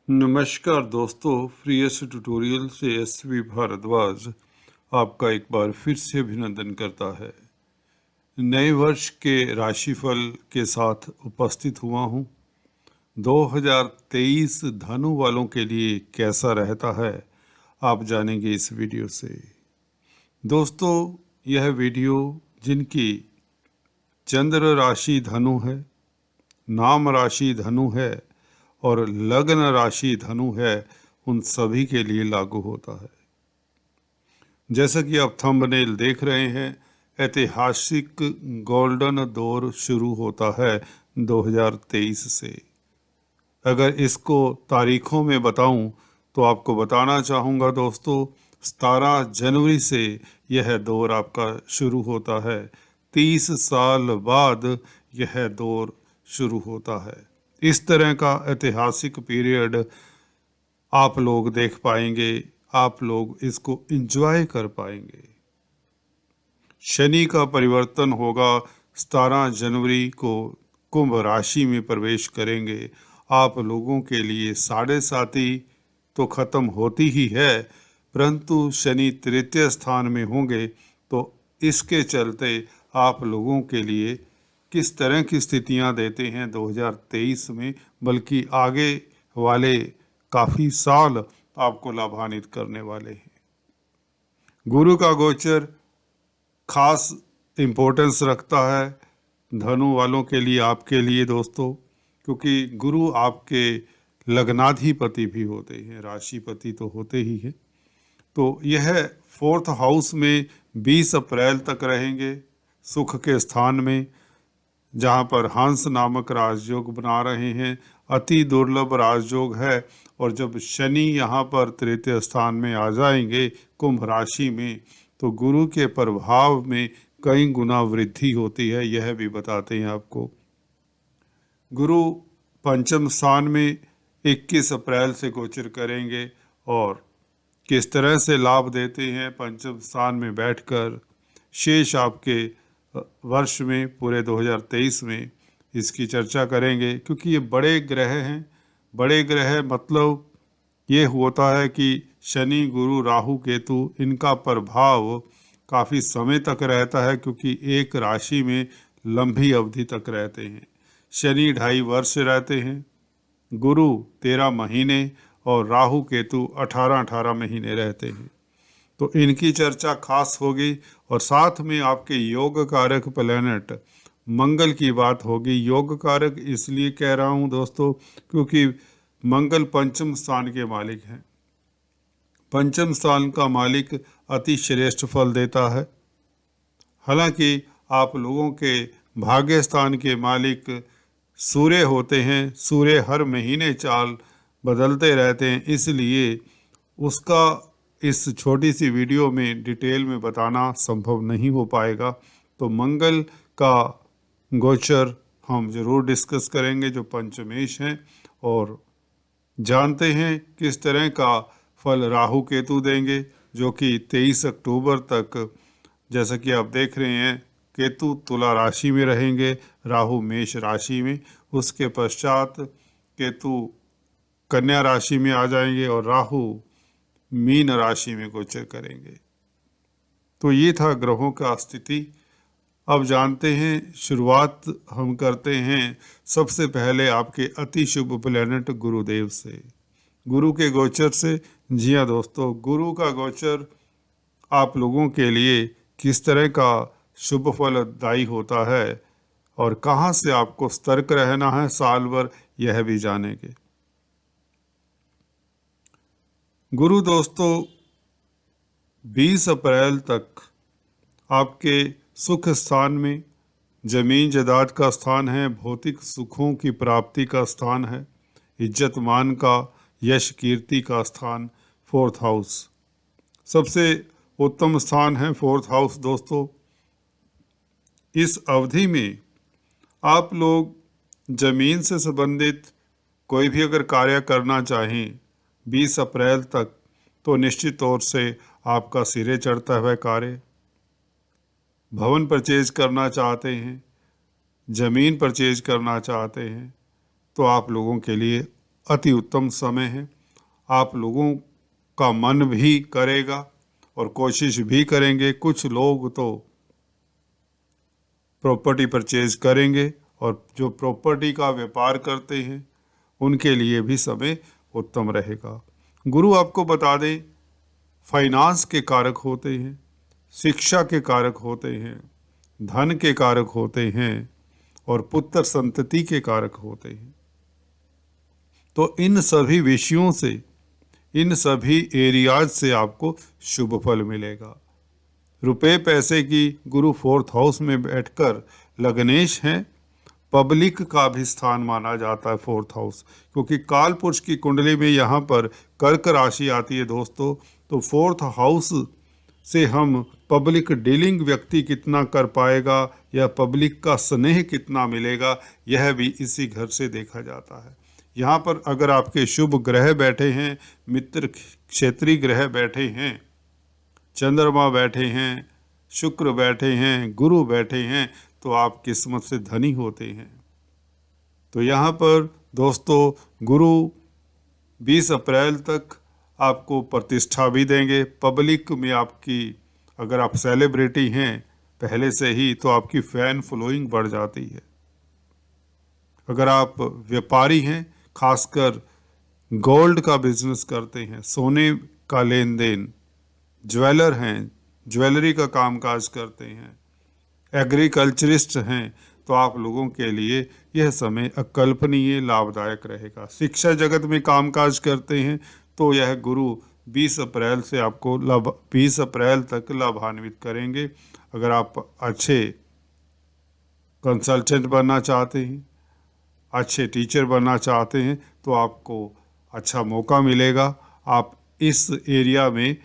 नमस्कार दोस्तों, फ्रीएस ट्यूटोरियल से एसवी भारद्वाज आपका एक बार फिर से अभिनंदन करता है। नए वर्ष के राशिफल के साथ उपस्थित हुआ हूँ। 2023 धनु वालों के लिए कैसा रहता है आप जानेंगे इस वीडियो से। दोस्तों, यह वीडियो जिनकी चंद्र राशि धनु है, नाम राशि धनु है और लग्न राशि धनु है, उन सभी के लिए लागू होता है। जैसा कि आप थंबनेल देख रहे हैं, ऐतिहासिक गोल्डन दौर शुरू होता है 2023 से। अगर इसको तारीखों में बताऊं तो आपको बताना चाहूँगा दोस्तों, 17 जनवरी से यह दौर आपका शुरू होता है। 30 साल बाद यह दौर शुरू होता है। इस तरह का ऐतिहासिक पीरियड आप लोग देख पाएंगे, आप लोग इसको एंजॉय कर पाएंगे। शनि का परिवर्तन होगा, 17 जनवरी को कुंभ राशि में प्रवेश करेंगे। आप लोगों के लिए साढ़े साती तो खत्म होती ही है, परंतु शनि तृतीय स्थान में होंगे, तो इसके चलते आप लोगों के लिए किस तरह की स्थितियां देते हैं 2023 में, बल्कि आगे वाले काफ़ी साल आपको लाभान्वित करने वाले हैं। गुरु का गोचर खास इम्पोर्टेंस रखता है धनु वालों के लिए, आपके लिए दोस्तों, क्योंकि गुरु आपके लग्नाधिपति भी होते हैं, राशिपति तो होते ही हैं। तो यह 4th हाउस में 20 अप्रैल तक रहेंगे, सुख के स्थान में, जहाँ पर हंस नामक राजयोग बना रहे हैं। अति दुर्लभ राजयोग है, और जब शनि यहाँ पर तृतीय स्थान में आ जाएंगे कुंभ राशि में, तो गुरु के प्रभाव में कई गुना वृद्धि होती है, यह भी बताते हैं आपको। गुरु पंचम स्थान में 21 अप्रैल से गोचर करेंगे, और किस तरह से लाभ देते हैं पंचम स्थान में बैठकर, शेष आपके वर्ष में, पूरे 2023 में इसकी चर्चा करेंगे। क्योंकि ये बड़े ग्रह हैं। बड़े ग्रह मतलब ये होता है कि शनि, गुरु, राहु, केतु, इनका प्रभाव काफ़ी समय तक रहता है, क्योंकि एक राशि में लंबी अवधि तक रहते हैं। शनि 2.5 वर्ष रहते हैं, गुरु 13 महीने और राहु केतु 18 महीने रहते हैं। तो इनकी चर्चा खास होगी, और साथ में आपके योग कारक प्लैनेट मंगल की बात होगी। योग कारक इसलिए कह रहा हूँ दोस्तों, क्योंकि मंगल पंचम स्थान के मालिक हैं। पंचम स्थान का मालिक अति श्रेष्ठ फल देता है। हालांकि आप लोगों के भाग्य स्थान के मालिक सूर्य होते हैं। सूर्य हर महीने चाल बदलते रहते हैं, इसलिए उसका इस छोटी सी वीडियो में डिटेल में बताना संभव नहीं हो पाएगा। तो मंगल का गोचर हम जरूर डिस्कस करेंगे, जो पंचमेश हैं, और जानते हैं किस तरह का फल राहु केतु देंगे, जो कि 23 अक्टूबर तक, जैसा कि आप देख रहे हैं, केतु तुला राशि में रहेंगे, राहु मेष राशि में। उसके पश्चात केतु कन्या राशि में आ जाएंगे और राहु मीन राशि में गोचर करेंगे। तो ये था ग्रहों का स्थिति। अब जानते हैं, शुरुआत हम करते हैं सबसे पहले आपके अति शुभ प्लैनेट गुरुदेव से, गुरु के गोचर से। जी हाँ दोस्तों, गुरु का गोचर आप लोगों के लिए किस तरह का शुभ फलदायी होता है और कहाँ से आपको सतर्क रहना है साल भर, यह भी जानेंगे। गुरु दोस्तों 20 अप्रैल तक आपके सुख स्थान में, जमीन जायदाद का स्थान है, भौतिक सुखों की प्राप्ति का स्थान है, इज्जत मान का, यश कीर्ति का स्थान 4th हाउस सबसे उत्तम स्थान है। 4th हाउस दोस्तों, इस अवधि में आप लोग जमीन से संबंधित कोई भी अगर कार्य करना चाहें 20 अप्रैल तक, तो निश्चित तौर से आपका सिरे चढ़ता हुआ कार्य। भवन परचेज करना चाहते हैं, ज़मीन परचेज करना चाहते हैं, तो आप लोगों के लिए अति उत्तम समय है। आप लोगों का मन भी करेगा और कोशिश भी करेंगे। कुछ लोग तो प्रॉपर्टी परचेज करेंगे और जो प्रॉपर्टी का व्यापार करते हैं उनके लिए भी समय उत्तम रहेगा। गुरु आपको बता दें, फाइनेंस के कारक होते हैं, शिक्षा के कारक होते हैं, धन के कारक होते हैं और पुत्र संतति के कारक होते हैं। तो इन सभी विषयों से, इन सभी एरियाज से आपको शुभ फल मिलेगा। रुपए पैसे की गुरु 4th हाउस में बैठकर लग्नेश हैं। पब्लिक का भी स्थान माना जाता है 4th हाउस, क्योंकि काल पुरुष की कुंडली में यहाँ पर कर्क राशि आती है दोस्तों। तो 4th हाउस से हम पब्लिक डीलिंग व्यक्ति कितना कर पाएगा या पब्लिक का स्नेह कितना मिलेगा, यह भी इसी घर से देखा जाता है। यहाँ पर अगर आपके शुभ ग्रह बैठे हैं, मित्र क्षेत्रीय ग्रह बैठे हैं, चंद्रमा बैठे हैं, शुक्र बैठे हैं, गुरु बैठे हैं, तो आप किस्मत से धनी होते हैं। तो यहाँ पर दोस्तों गुरु 20 अप्रैल तक आपको प्रतिष्ठा भी देंगे। पब्लिक में आपकी, अगर आप सेलिब्रिटी हैं पहले से ही, तो आपकी फैन फॉलोइंग बढ़ जाती है। अगर आप व्यापारी हैं, खासकर गोल्ड का बिजनेस करते हैं, सोने का लेन देन, ज्वेलर हैं, ज्वेलरी का कामकाज करते हैं, एग्रीकल्चरिस्ट हैं, तो आप लोगों के लिए यह समय अकल्पनीय लाभदायक रहेगा। शिक्षा जगत में कामकाज करते हैं तो यह गुरु 20 अप्रैल से आपको 20 अप्रैल तक लाभान्वित करेंगे। अगर आप अच्छे कंसल्टेंट बनना चाहते हैं, अच्छे टीचर बनना चाहते हैं, तो आपको अच्छा मौका मिलेगा। आप इस एरिया में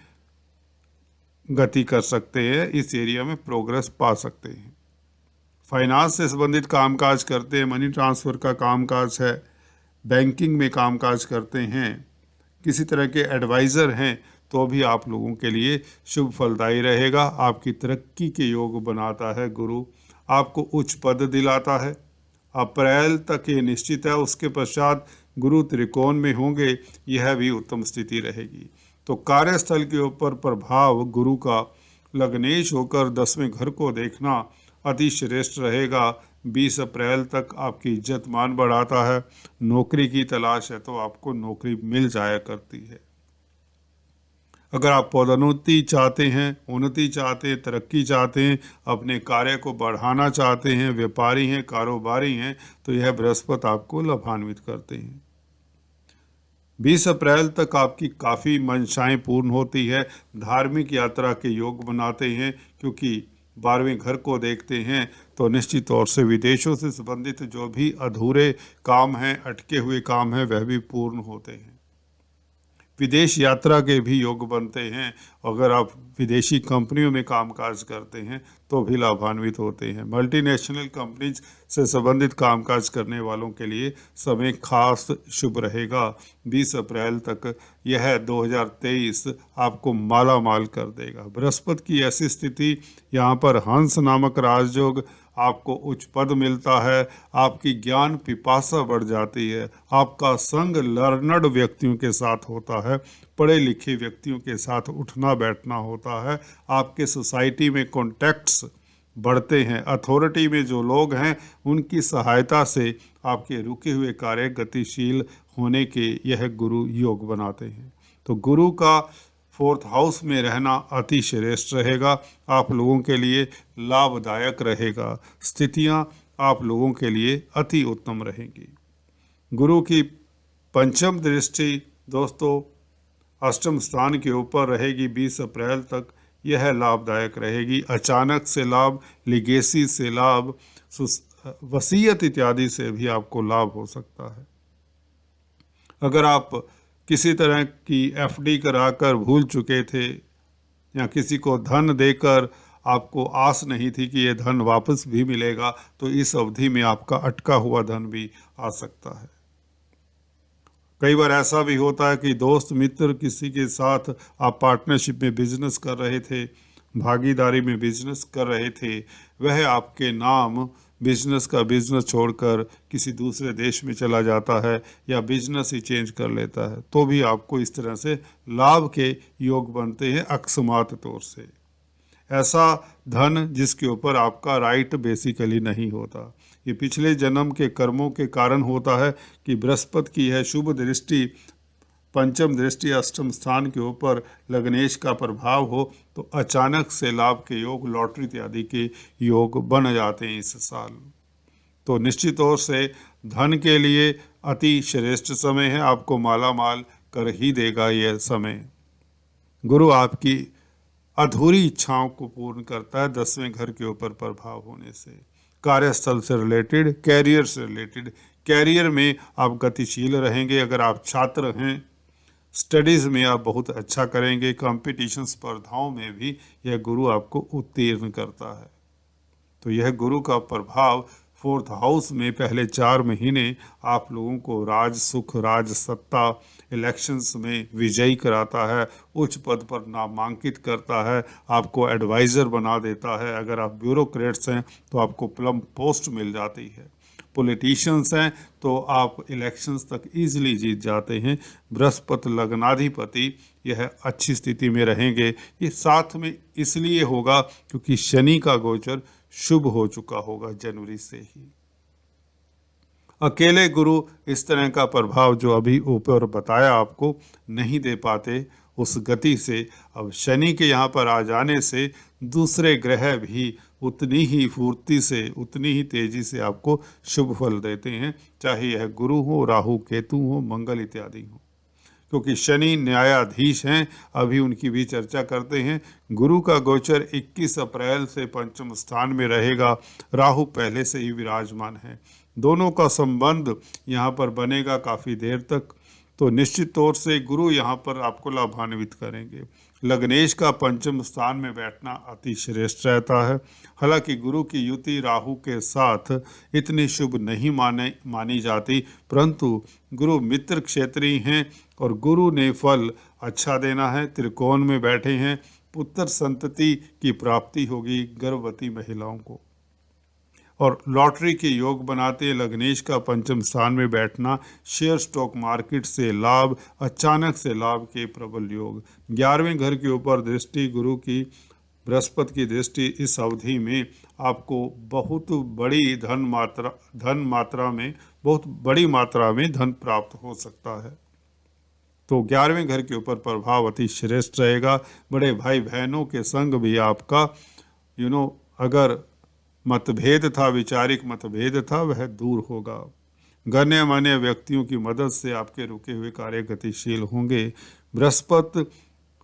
गति कर सकते हैं, इस एरिया में प्रोग्रेस पा सकते हैं। फाइनेंस से संबंधित कामकाज करते हैं, मनी ट्रांसफ़र का कामकाज है, बैंकिंग में कामकाज करते हैं, किसी तरह के एडवाइज़र हैं, तो भी आप लोगों के लिए शुभ फलदायी रहेगा। आपकी तरक्की के योग बनाता है गुरु, आपको उच्च पद दिलाता है। अप्रैल तक ये निश्चित है, उसके पश्चात गुरु त्रिकोण में होंगे, यह भी उत्तम स्थिति रहेगी। तो कार्यस्थल के ऊपर प्रभाव गुरु का लग्नेश होकर 10वें घर को देखना अति श्रेष्ठ रहेगा। 20 अप्रैल तक आपकी इज्जत मान बढ़ाता है। नौकरी की तलाश है तो आपको नौकरी मिल जाया करती है। अगर आप पदोन्नति चाहते हैं, उन्नति चाहते हैं, तरक्की चाहते हैं, अपने कार्य को बढ़ाना चाहते हैं, व्यापारी हैं, कारोबारी हैं, तो यह बृहस्पति आपको लाभान्वित करते हैं। 20 अप्रैल तक आपकी काफ़ी मंशाएं पूर्ण होती है। धार्मिक यात्रा के योग बनाते हैं, क्योंकि 12वें घर को देखते हैं, तो निश्चित तौर से विदेशों से संबंधित जो भी अधूरे काम हैं, अटके हुए काम हैं, वह भी पूर्ण होते हैं। विदेश यात्रा के भी योग बनते हैं। अगर आप विदेशी कंपनियों में कामकाज करते हैं तो भी लाभान्वित होते हैं। मल्टीनेशनल कंपनीज से संबंधित कामकाज करने वालों के लिए समय खास शुभ रहेगा। 20 अप्रैल तक यह 2023 आपको माला माल कर देगा। बृहस्पति की ऐसी स्थिति, यहाँ पर हंस नामक राजयोग, आपको उच्च पद मिलता है, आपकी ज्ञान पिपासा बढ़ जाती है, आपका संग लर्नड व्यक्तियों के साथ होता है, पढ़े लिखे व्यक्तियों के साथ उठना बैठना होता है, आपके सोसाइटी में कॉन्टैक्ट्स बढ़ते हैं, अथॉरिटी में जो लोग हैं उनकी सहायता से आपके रुके हुए कार्य गतिशील होने के यह गुरु योग बनाते हैं। तो गुरु का 4th हाउस में रहना अति श्रेष्ठ रहेगा, आप लोगों के लिए लाभदायक रहेगा। स्थितियां आप लोगों के लिए अति उत्तम रहेंगी। गुरु की पंचम दृष्टि दोस्तों अष्टम स्थान के ऊपर रहेगी 20 अप्रैल तक, यह लाभदायक रहेगी। अचानक से लाभ, लिगेसी से लाभ, वसीयत इत्यादि से भी आपको लाभ हो सकता है। अगर आप किसी तरह की एफडी कराकर भूल चुके थे या किसी को धन देकर आपको आस नहीं थी कि ये धन वापस भी मिलेगा, तो इस अवधि में आपका अटका हुआ धन भी आ सकता है। कई बार ऐसा भी होता है कि दोस्त मित्र किसी के साथ आप पार्टनरशिप में बिजनेस कर रहे थे, भागीदारी में बिजनेस कर रहे थे, वह आपके नाम बिजनेस छोड़कर किसी दूसरे देश में चला जाता है या बिजनेस ही चेंज कर लेता है, तो भी आपको इस तरह से लाभ के योग बनते हैं अकस्मात तौर से। ऐसा धन जिसके ऊपर आपका राइट बेसिकली नहीं होता, ये पिछले जन्म के कर्मों के कारण होता है कि बृहस्पति की है शुभ दृष्टि, पंचम दृष्टि अष्टम स्थान के ऊपर लग्नेश का प्रभाव हो तो अचानक से लाभ के योग, लॉटरी इत्यादि के योग बन जाते हैं इस साल। तो निश्चित तौर से धन के लिए अति श्रेष्ठ समय है, आपको माला माल कर ही देगा यह समय। गुरु आपकी अधूरी इच्छाओं को पूर्ण करता है 10वें घर के ऊपर प्रभाव होने से। कार्यस्थल से रिलेटेड, कैरियर से रिलेटेड, कैरियर में आप गतिशील रहेंगे। अगर आप छात्र हैं, स्टडीज़ में आप बहुत अच्छा करेंगे। कंपटीशन स्पर्धाओं में भी यह गुरु आपको उत्तीर्ण करता है। तो यह गुरु का प्रभाव 4th हाउस में पहले 4 महीने आप लोगों को राज सुख, राज सत्ता, इलेक्शंस में विजयी कराता है, उच्च पद पर नामांकित करता है, आपको एडवाइज़र बना देता है। अगर आप ब्यूरोक्रेट्स हैं तो आपको प्लम पोस्ट मिल जाती है। पॉलिटिशियंस हैं तो आप इलेक्शंस तक ईजिली जीत जाते हैं। बृहस्पति लग्नाधिपति यह अच्छी स्थिति में रहेंगे। ये साथ में इसलिए होगा क्योंकि शनि का गोचर शुभ हो चुका होगा जनवरी से ही। अकेले गुरु इस तरह का प्रभाव जो अभी ऊपर बताया आपको नहीं दे पाते उस गति से। अब शनि के यहाँ पर आ जाने से दूसरे ग्रह भी उतनी ही फुर्ती से, उतनी ही तेजी से आपको शुभ फल देते हैं, चाहे यह गुरु हो, राहु केतु हो, मंगल इत्यादि हो। क्योंकि शनि न्यायाधीश हैं, अभी उनकी भी चर्चा करते हैं। गुरु का गोचर 21 अप्रैल से पंचम स्थान में रहेगा। राहु पहले से ही विराजमान है, दोनों का संबंध यहाँ पर बनेगा काफ़ी देर तक। तो निश्चित तौर से गुरु यहाँ पर आपको लाभान्वित करेंगे। लग्नेश का पंचम स्थान में बैठना अति श्रेष्ठ रहता है। हालांकि गुरु की युति राहु के साथ इतनी शुभ नहीं मानी जाती, परंतु गुरु मित्र क्षेत्रीय हैं और गुरु ने फल अच्छा देना है। त्रिकोण में बैठे हैं, पुत्र संतति की प्राप्ति होगी गर्भवती महिलाओं को। और लॉटरी के योग बनाते हैं। लग्नेश का पंचम स्थान में बैठना शेयर स्टॉक मार्केट से लाभ, अचानक से लाभ के प्रबल योग। 11वें घर के ऊपर दृष्टि गुरु की, बृहस्पति की दृष्टि, इस अवधि में आपको बहुत बड़ी बहुत बड़ी मात्रा में धन प्राप्त हो सकता है। तो 11वें घर के ऊपर प्रभाव अति श्रेष्ठ रहेगा। बड़े भाई बहनों के संग भी आपका अगर मतभेद था, वैचारिक मतभेद था, वह दूर होगा। गण्यमान्य व्यक्तियों की मदद से आपके रुके हुए कार्य गतिशील होंगे। बृहस्पति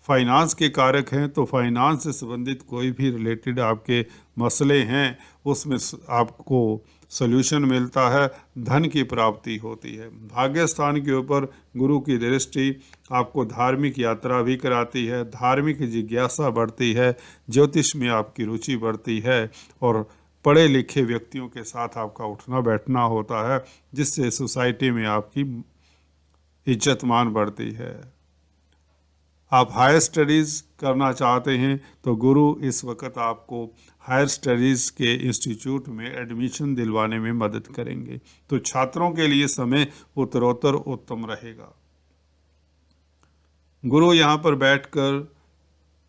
फाइनेंस के कारक हैं, तो फाइनेंस से संबंधित कोई भी रिलेटेड आपके मसले हैं उसमें आपको सॉल्यूशन मिलता है, धन की प्राप्ति होती है। भाग्य स्थान के ऊपर गुरु की दृष्टि आपको धार्मिक यात्रा भी कराती है, धार्मिक जिज्ञासा बढ़ती है, ज्योतिष में आपकी रुचि बढ़ती है और पढ़े लिखे व्यक्तियों के साथ आपका उठना बैठना होता है, जिससे सोसाइटी में आपकी इज्जत मान बढ़ती है। आप हायर स्टडीज़ करना चाहते हैं तो गुरु इस वक्त आपको हायर स्टडीज़ के इंस्टीट्यूट में एडमिशन दिलवाने में मदद करेंगे। तो छात्रों के लिए समय उत्तरोत्तर उत्तम रहेगा। गुरु यहाँ पर बैठकर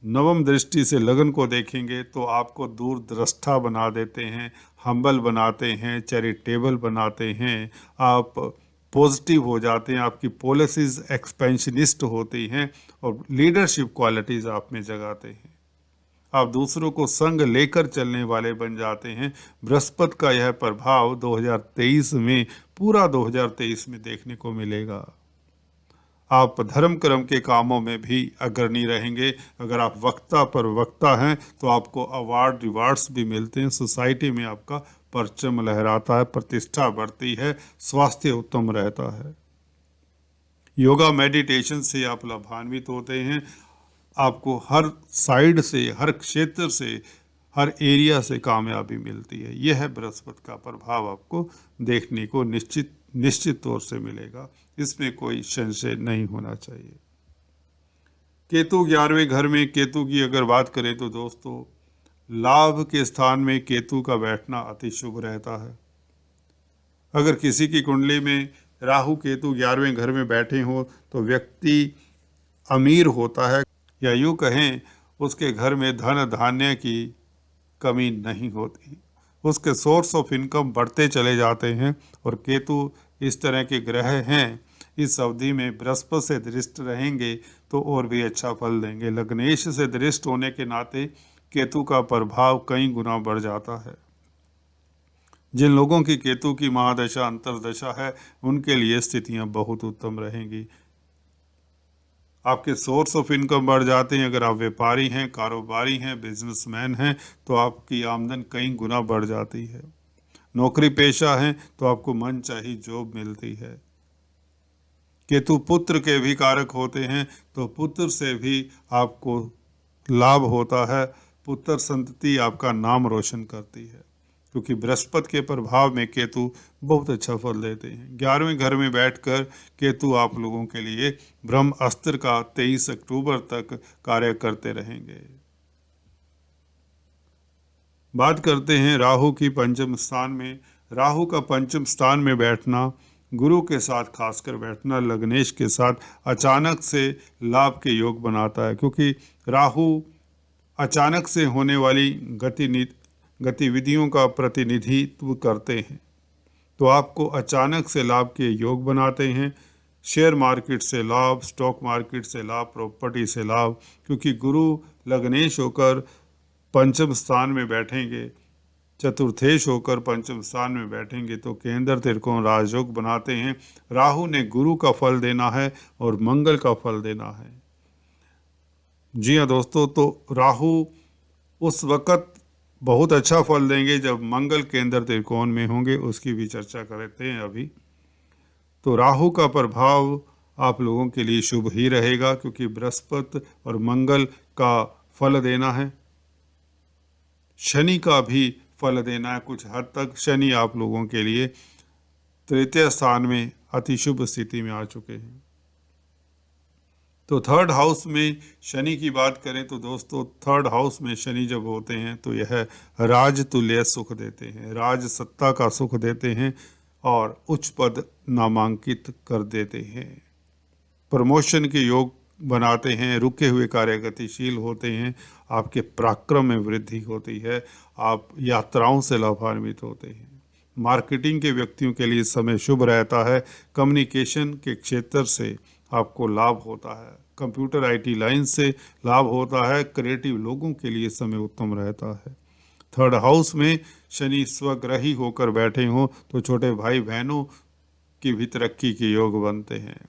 नवम दृष्टि से लगन को देखेंगे तो आपको दूरदृष्टा बना देते हैं, हम्बल बनाते हैं, चैरिटेबल बनाते हैं, आप पॉजिटिव हो जाते हैं, आपकी पॉलिसीज़ एक्सपेंशनिस्ट होती हैं और लीडरशिप क्वालिटीज़ आप में जगाते हैं। आप दूसरों को संग लेकर चलने वाले बन जाते हैं। बृहस्पति का यह प्रभाव 2023 में, पूरा 2023 में देखने को मिलेगा। आप धर्म कर्म के कामों में भी अग्रणी रहेंगे। अगर आप वक्ता हैं तो आपको अवार्ड रिवार्ड्स भी मिलते हैं। सोसाइटी में आपका परचम लहराता है, प्रतिष्ठा बढ़ती है, स्वास्थ्य उत्तम रहता है। योगा मेडिटेशन से आप लाभान्वित होते हैं। आपको हर साइड से, हर क्षेत्र से, हर एरिया से कामयाबी मिलती है। यह है बृहस्पति का प्रभाव आपको देखने को निश्चित तौर से मिलेगा, इसमें कोई संशय नहीं होना चाहिए। केतु 11वें घर में, केतु की अगर बात करें तो दोस्तों लाभ के स्थान में केतु का बैठना अति शुभ रहता है। अगर किसी की कुंडली में राहु केतु 11वें घर में बैठे हो तो व्यक्ति अमीर होता है, या यूँ कहें उसके घर में धन धान्य की कमी नहीं होती, उसके सोर्स ऑफ इनकम बढ़ते चले जाते हैं। और केतु इस तरह के ग्रह हैं, इस अवधि में बृहस्पति से दृष्ट रहेंगे तो और भी अच्छा फल देंगे। लग्नेश से दृष्ट होने के नाते केतु का प्रभाव कई गुना बढ़ जाता है। जिन लोगों की केतु की महादशा अंतर्दशा है उनके लिए स्थितियां बहुत उत्तम रहेंगी। आपके सोर्स ऑफ इनकम बढ़ जाते हैं। अगर आप व्यापारी हैं, कारोबारी हैं, बिजनेसमैन हैं तो आपकी आमदन कई गुना बढ़ जाती है। नौकरी पेशा हैं तो आपको मनचाही जॉब मिलती है। केतु पुत्र के भी कारक होते हैं तो पुत्र से भी आपको लाभ होता है। पुत्र संतति आपका नाम रोशन करती है, क्योंकि बृहस्पति के प्रभाव में केतु बहुत अच्छा फल देते हैं। 11वें घर में बैठकर केतु आप लोगों के लिए ब्रह्म अस्त्र का 23 अक्टूबर तक कार्य करते रहेंगे। बात करते हैं राहु की पंचम स्थान में। राहु का पंचम स्थान में बैठना, गुरु के साथ खासकर बैठना, लग्नेश के साथ अचानक से लाभ के योग बनाता है, क्योंकि राहु अचानक से होने वाली गतिविधियों का प्रतिनिधित्व करते हैं, तो आपको अचानक से लाभ के योग बनाते हैं। शेयर मार्केट से लाभ, स्टॉक मार्केट से लाभ, प्रॉपर्टी से लाभ, क्योंकि गुरु लग्नेश होकर पंचम स्थान में बैठेंगे, चतुर्थेश होकर पंचम स्थान में बैठेंगे तो केंद्र त्रिकोण राजयोग बनाते हैं। राहु ने गुरु का फल देना है और मंगल का फल देना है। जी हाँ दोस्तों, तो राहु उस वक़्त बहुत अच्छा फल देंगे जब मंगल केंद्र त्रिकोण में होंगे, उसकी भी चर्चा करते हैं अभी। तो राहु का प्रभाव आप लोगों के लिए शुभ ही रहेगा, क्योंकि बृहस्पति और मंगल का फल देना है, शनि का भी फल देना है कुछ हद तक। शनि आप लोगों के लिए तृतीय स्थान में अति शुभ स्थिति में आ चुके हैं। तो थर्ड हाउस में शनि की बात करें तो दोस्तों, थर्ड हाउस में शनि जब होते हैं तो यह राज तुल्य सुख देते हैं, राज सत्ता का सुख देते हैं और उच्च पद नामांकित कर देते हैं, प्रमोशन के योग बनाते हैं, रुके हुए कार्य गतिशील होते हैं, आपके पराक्रम में वृद्धि होती है, आप यात्राओं से लाभान्वित होते हैं। मार्केटिंग के व्यक्तियों के लिए समय शुभ रहता है। कम्युनिकेशन के क्षेत्र से आपको लाभ होता है, कंप्यूटर आईटी लाइन से लाभ होता है। क्रिएटिव लोगों के लिए समय उत्तम रहता है। थर्ड हाउस में शनि स्वग्रही होकर बैठे हों तो छोटे भाई बहनों की भी तरक्की के योग बनते हैं।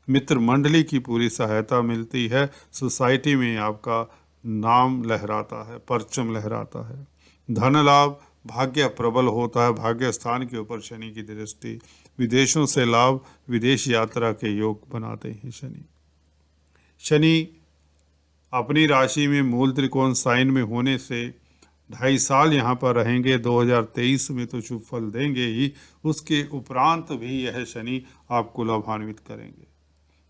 मित्र मंडली की पूरी सहायता मिलती है। सोसाइटी में आपका नाम लहराता है, परचम लहराता है। धन लाभ, भाग्य प्रबल होता है। भाग्य स्थान के ऊपर शनि की दृष्टि, विदेशों से लाभ, विदेश यात्रा के योग बनाते हैं शनि अपनी राशि में मूल त्रिकोण साइन में होने से 2.5 साल यहाँ पर रहेंगे। 2023 में तो शुभ फल देंगे ही, उसके उपरांत भी यह शनि आपको लाभान्वित करेंगे।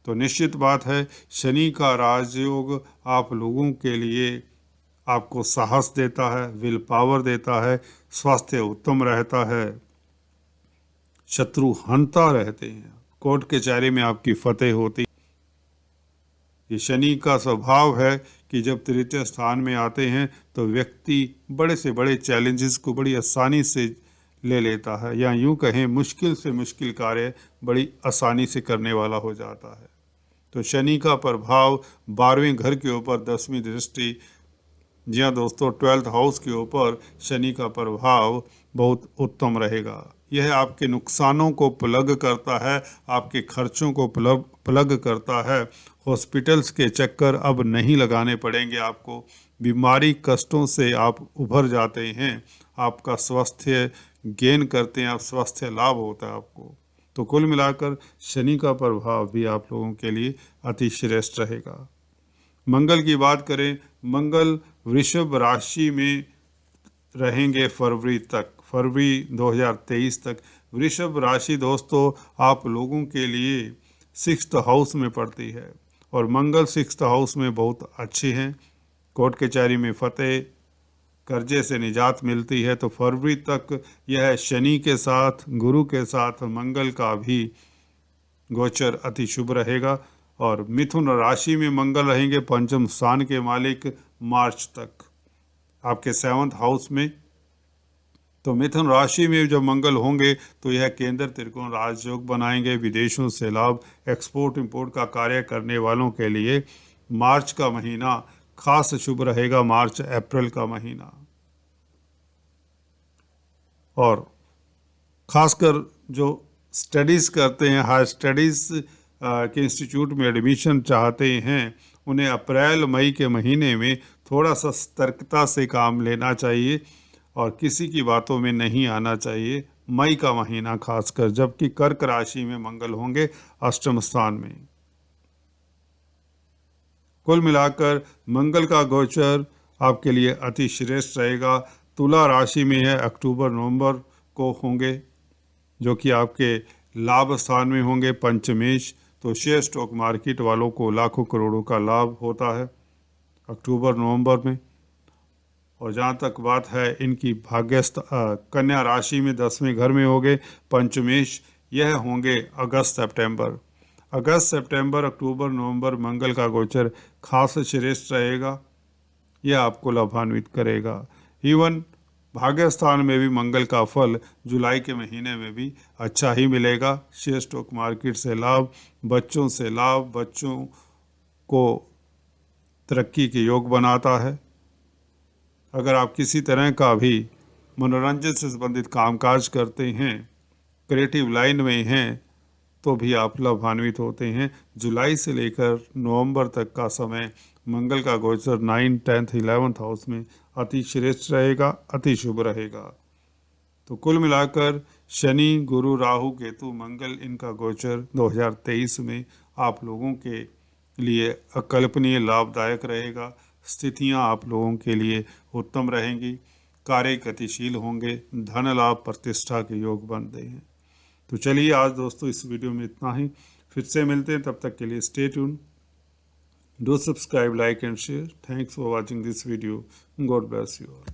तो निश्चित बात है, शनि का राजयोग आप लोगों के लिए आपको साहस देता है, विल पावर देता है, स्वास्थ्य उत्तम रहता है, शत्रु हंता रहते हैं, कोर्ट कचहरी में आपकी फतेह होती। ये शनि का स्वभाव है कि जब तृतीय स्थान में आते हैं तो व्यक्ति बड़े से बड़े चैलेंजेस को बड़ी आसानी से ले लेता है, या यूं कहें मुश्किल से मुश्किल कार्य बड़ी आसानी से करने वाला हो जाता है। तो शनि का प्रभाव 12वें घर के ऊपर 10वीं दृष्टि, जी हाँ दोस्तों, 12th हाउस के ऊपर शनि का प्रभाव बहुत उत्तम रहेगा। यह आपके नुकसानों को प्लग करता है, आपके खर्चों को प्लग करता है। हॉस्पिटल्स के चक्कर अब नहीं लगाने पड़ेंगे आपको। बीमारी कष्टों से आप उभर जाते हैं, आपका स्वास्थ्य गेन करते हैं, आप स्वास्थ्य लाभ होता है आपको। तो कुल मिलाकर शनि का प्रभाव भी आप लोगों के लिए अति श्रेष्ठ रहेगा। मंगल की बात करें, मंगल वृषभ राशि में रहेंगे फरवरी 2023 तक। वृषभ राशि दोस्तों आप लोगों के लिए 6th हाउस में पड़ती है और मंगल 6th हाउस में बहुत अच्छे हैं। कोर्ट कचहरी में फतेह, कर्जे से निजात मिलती है। तो फरवरी तक यह शनि के साथ, गुरु के साथ मंगल का भी गोचर अति शुभ रहेगा। और मिथुन राशि में मंगल रहेंगे, पंचम स्थान के मालिक, मार्च तक आपके 7th हाउस में। तो मिथुन राशि में जब मंगल होंगे तो यह केंद्र त्रिकोण राजयोग बनाएंगे। विदेशों से लाभ, एक्सपोर्ट इंपोर्ट का कार्य करने वालों के लिए मार्च का महीना खास शुभ रहेगा, मार्च अप्रैल का महीना। और खासकर जो स्टडीज़ करते हैं, हायर स्टडीज़ के इंस्टीट्यूट में एडमिशन चाहते हैं, उन्हें अप्रैल मई के महीने में थोड़ा सा सतर्कता से काम लेना चाहिए और किसी की बातों में नहीं आना चाहिए, मई का महीना खासकर। जबकि कर्क राशि में मंगल होंगे अष्टम स्थान में। कुल मिलाकर मंगल का गोचर आपके लिए अति श्रेष्ठ रहेगा। तुला राशि में है, अक्टूबर नवंबर को होंगे, जो कि आपके लाभ स्थान में होंगे पंचमेश। तो शेयर स्टॉक मार्केट वालों को लाखों करोड़ों का लाभ होता है अक्टूबर नवंबर में। और जहाँ तक बात है इनकी भाग्यस्थ कन्या राशि में 10वें घर में होंगे पंचमेश, यह होंगे अगस्त सितंबर अक्टूबर नवंबर मंगल का गोचर खास श्रेष्ठ रहेगा। यह आपको लाभान्वित करेगा। इवन भाग्य स्थान में भी मंगल का फल जुलाई के महीने में भी अच्छा ही मिलेगा। शेयर स्टॉक मार्केट से लाभ, बच्चों से लाभ, बच्चों को तरक्की के योग बनाता है। अगर आप किसी तरह का भी मनोरंजन से संबंधित कामकाज करते हैं, क्रिएटिव लाइन में हैं, तो भी आप लाभान्वित होते हैं। जुलाई से लेकर नवंबर तक का समय मंगल का गोचर 9th 10th 11th हाउस में अति श्रेष्ठ रहेगा, अति शुभ रहेगा। तो कुल मिलाकर शनि, गुरु, राहु, केतु, मंगल, इनका गोचर 2023 में आप लोगों के लिए अकल्पनीय लाभदायक रहेगा। स्थितियां आप लोगों के लिए उत्तम रहेंगी, कार्य गतिशील होंगे, धन लाभ, प्रतिष्ठा के योग बन रहे हैं। तो चलिए आज दोस्तों इस वीडियो में इतना ही, फिर से मिलते हैं, तब तक के लिए stay tune, do subscribe, like and share. Thanks for watching this video. God bless you all.